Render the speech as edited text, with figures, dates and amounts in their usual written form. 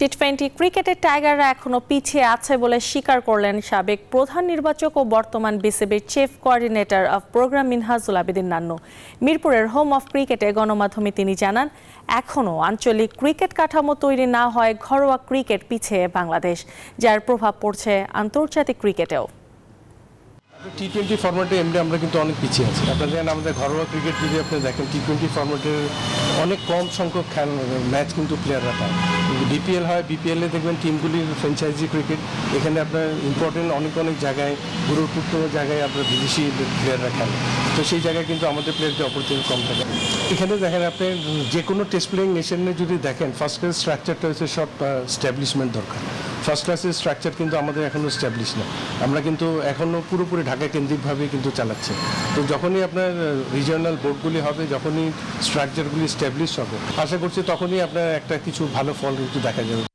টি-20 ক্রিকেটের টাইগাররা এখনো পিছিয়ে আছে বলে স্বীকার করলেন সাবেক প্রধান নির্বাচক ও বর্তমান বিসিবির chief coordinator of program Minhajul Abedin Nannu. মিরপুরের হোম অফ ক্রিকেটে গণমাধ্যমে তিনি জানান, এখনও আঞ্চলিক ক্রিকেট কাঠামো তৈরি না হয় ঘরোয়া ক্রিকেট পিছিয়ে বাংলাদেশ, যার প্রভাব পড়ছে আন্তর্জাতিক ক্রিকেটেও। টি-20 ফরম্যাটে এমনি আমরা কিন্তু অনেক পিছিয়ে আছি। আপনারা জানেন আমাদের ঘরোয়া ক্রিকেট যদি আপনি দেখেন টি-20 ফরম্যাটের অনেক কম সংখ্যক ম্যাচ কিন্তু প্লেয়াররা পায়। কিন্তু বিপিএল হয়, বিপিএলে দেখবেন টিমগুলির ফ্র্যাঞ্চাইজি ক্রিকেট, এখানে আপনার ইম্পর্টেন্ট অনেক জায়গায় গুরুত্বপূর্ণ জায়গায় আপনার বিদেশি প্লেয়াররা খেলে। তো সেই জায়গায় কিন্তু আমাদের প্লেয়ারদের অপরচুনিটি কম থাকে। এখানে দেখেন আপনি যে কোনো টেস্ট প্লেয়িং নেশনে যদি দেখেন ফার্স্ট ক্লাস স্ট্রাকচারটা হচ্ছে সব স্ট্যাবলিশমেন্ট দরকার। ফার্স্ট ক্লাসের স্ট্রাকচার কিন্তু আমাদের এখনও স্ট্যাবলিশ না। আমরা কিন্তু এখনও পুরোপুরি ঢাকা কেন্দ্রিকভাবে কিন্তু চালাচ্ছি। তো যখনই আপনার রিজিওনাল বোর্ডগুলি হবে, যখনই স্ট্রাকচারগুলি স্ট্যাবলিশ হবে, আশা করছি তখনই আপনার একটা কিছু ভালো ফল কিন্তু দেখা যাবে।